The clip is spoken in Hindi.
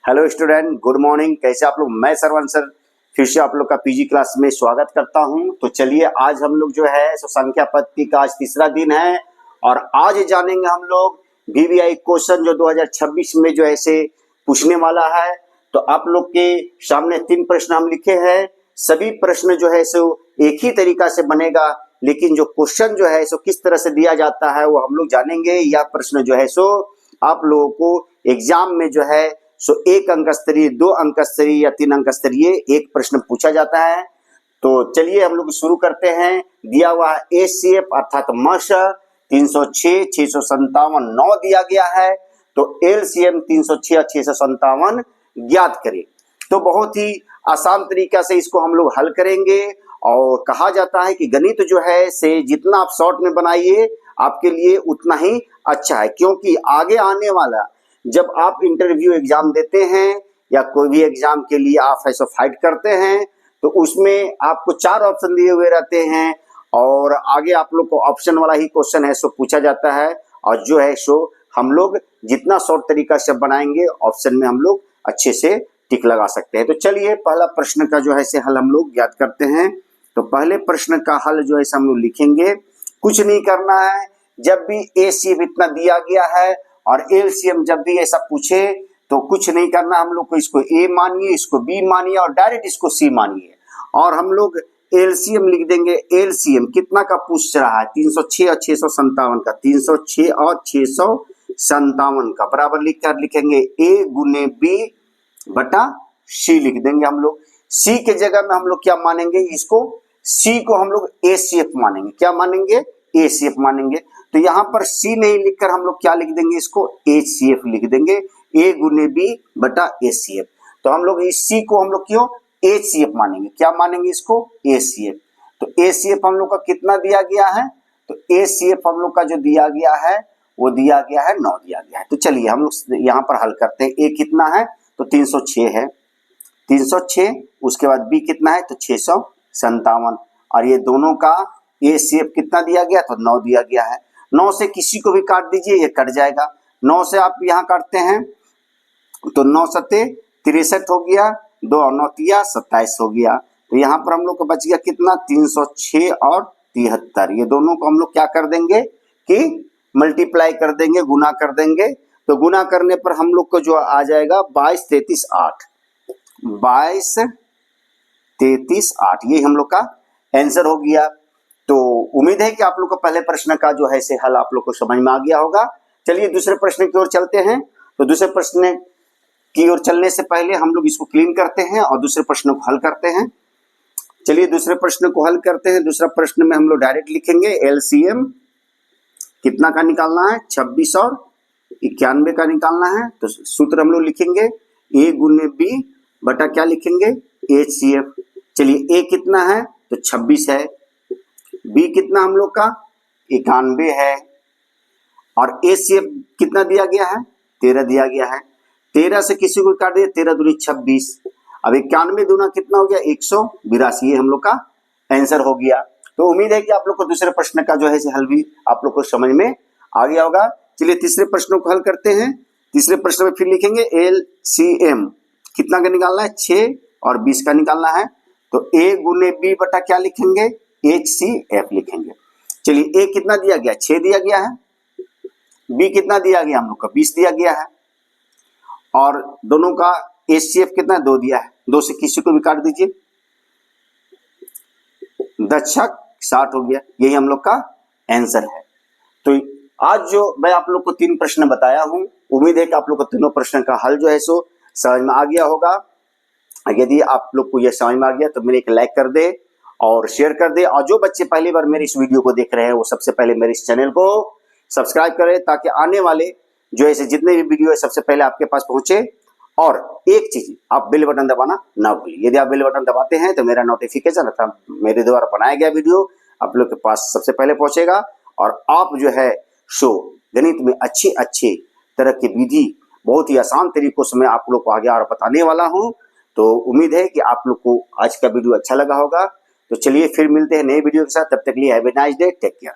Hello student, good morning. कैसे आप लोग? मैं सरवन सर फिर से आप लोग का पीजी क्लास में स्वागत करता हूं। तो चलिए, आज हम लोग जो है सो संख्या पद्धति का आज तीसरा दिन है और आज जानेंगे हम लोग वीवीआई क्वेश्चन जो 2026 में जो ऐसे पूछने वाला है। तो आप लोग के सामने 3 प्रश्न हम लिखे हैं। सभी प्रश्न जो है सो एक ही तरीका से बनेगा, लेकिन जो क्वेश्चन जो है सो किस तरह से दिया जाता है वो हम लोग जानेंगे। यह प्रश्न जो है सो आप लोगों को एग्जाम में जो है सो 1 अंक स्तरीय, 2 अंक स्तरीय या 3 अंक स्तरीय एक प्रश्न पूछा जाता है। तो चलिए हम लोग शुरू करते हैं। दिया हुआ एचसीएफ अर्थात मश 306, 657, 9 दिया गया है। तो एलसीएम 306 और 657 ज्ञात करें। तो बहुत ही आसान तरीका से इसको हम लोग हल करेंगे और कहा जाता है कि गणित जो है से जितना आप शॉर्ट में बनाइए आपके लिए उतना ही अच्छा है, क्योंकि आगे आने वाला जब आप इंटरव्यू एग्जाम देते हैं या कोई भी एग्जाम के लिए आप ऐसा फाइट करते हैं तो उसमें आपको 4 ऑप्शन दिए हुए रहते हैं और आगे आप लोग को ऑप्शन वाला ही क्वेश्चन है सो पूछा जाता है। और जो है सो हम लोग जितना शॉर्ट तरीका से बनाएंगे ऑप्शन में हम लोग अच्छे से टिक लगा सकते हैं। तो चलिए पहला प्रश्न का जो है से हल हम लोग ज्ञात करते हैं। तो पहले प्रश्न का हल जो है हम लोग लिखेंगे। कुछ नहीं करना है, जब भी एसीएफ इतना दिया गया है और एलसीएम जब भी ऐसा पूछे तो कुछ नहीं करना, हम लोग को इसको ए मानिए, इसको बी मानिए और डायरेक्ट इसको सी मानिए और हम लोग एलसीएम लिख देंगे। एलसीएम कितना का पूछ रहा है? 306 और 657 का। 306 और 657 का बराबर लिखेंगे ए गुने बी बटा सी लिख देंगे हम लोग। सी के जगह में हम लोग क्या मानेंगे? इसको सी को हम लोग एसीएफ मानेंगे। क्या मानेंगे? एसीएफ मानेंगे। तो यहाँ पर सी नहीं लिखकर हम लोग क्या लिख देंगे? इसको एचसीएफ लिख देंगे। ए गुने बी बटा एचसीएफ। तो हम लोग इस सी को हम लोग क्यों एचसीएफ मानेंगे? क्या मानेंगे? इसको एचसीएफ। तो एचसीएफ हम लोग का कितना दिया गया है? तो एचसीएफ हम लोग का जो दिया गया है वो दिया गया है 9 दिया गया है। तो चलिए हम लोग यहाँ पर हल करते हैं। ए कितना है? तो 306 है। 306 उसके बाद बी कितना है? तो 657 और ये दोनों का एचसीएफ कितना दिया गया? तो 9 दिया गया है। 9 से किसी को भी काट दीजिए, ये कट जाएगा। 9 से आप यहाँ काटते हैं तो 9 सत्ते 63 हो गया, 2 और 9 तिया 27 हो गया। तो यहाँ पर हम लोग को बच गया कितना? 306 और 73। ये दोनों को हम लोग क्या कर देंगे कि मल्टीप्लाई कर देंगे, गुना कर देंगे। तो गुना करने पर हम लोग को जो आ जाएगा 22 33 8, 22 33 8, ये हम लोग का आंसर हो गया। तो उम्मीद है कि आप लोग को पहले प्रश्न का जो है से हल आप लोग को समझ में आ गया होगा। चलिए दूसरे प्रश्न की ओर चलते हैं। तो दूसरे प्रश्न की ओर चलने से पहले हम लोग इसको क्लीन करते हैं और दूसरे प्रश्न को हल करते हैं। चलिए दूसरे प्रश्न को हल करते हैं। दूसरा प्रश्न में हम लोग डायरेक्ट लिखेंगे एलसीएम कितना का निकालना है? 26 और 91 का निकालना है। तो सूत्र हम लोग लिखेंगे ए गुने बी बटा क्या लिखेंगे? एचसीएफ। चलिए ए कितना है? तो 26 है। बी कितना हम लोग का? 91 है। और एचसीएफ कितना दिया गया है? 13 दिया गया है। 13 से किसी को काट दिया, 13 दूनी 26। अब 91 दूना कितना हो गया? 182। ये हम लोग का आंसर हो गया। तो उम्मीद है कि आप लोग को दूसरे प्रश्न का जो है हल भी आप लोग को समझ में आ गया होगा। चलिए तीसरे प्रश्न को हल करते हैं। तीसरे प्रश्न में फिर लिखेंगे एलसीएम कितना का निकालना है? 6 और 20 का निकालना है। तो ए गुने बी बटा क्या लिखेंगे? एचसीएफ लिखेंगे। चलिए ए कितना दिया गया? 6 दिया गया है। बी कितना दिया गया? हम लोग का 20 दिया गया है। और दोनों का एचसीएफ कितना? 2 दिया है। 2 से किसी को भी काट दीजिए, 10 छक 60 हो गया। यही हम लोग का आंसर है। तो आज जो मैं आप लोग को 3 प्रश्न बताया हूं, उम्मीद है कि आप लोग को तीनों प्रश्न का हल जो है सो समझ में आ गया होगा। यदि आप लोग को यह समझ में आ गया तो मेरे एक लाइक कर दे और शेयर कर दे। और जो बच्चे पहली बार मेरे इस वीडियो को देख रहे हैं वो सबसे पहले मेरे इस चैनल को सब्सक्राइब करें, ताकि आने वाले जो ऐसे जितने भी वीडियो है सबसे पहले आपके पास पहुंचे। और एक चीज, आप बेल बटन दबाना ना भूलिए। यदि आप बेल बटन दबाते हैं तो मेरा नोटिफिकेशन अर्थात मेरे द्वारा बनाया गया वीडियो आप लोग के पास सबसे पहले पहुंचेगा और आप जो है सो गणित में अच्छे अच्छे तरह की विधि बहुत ही आसान तरीकों से मैं आप लोग को आगे और बताने वाला हूं। तो उम्मीद है कि आप लोग को आज का वीडियो अच्छा लगा होगा। तो चलिए फिर मिलते हैं नए वीडियो के साथ। तब तक लिए have a nice day, take care.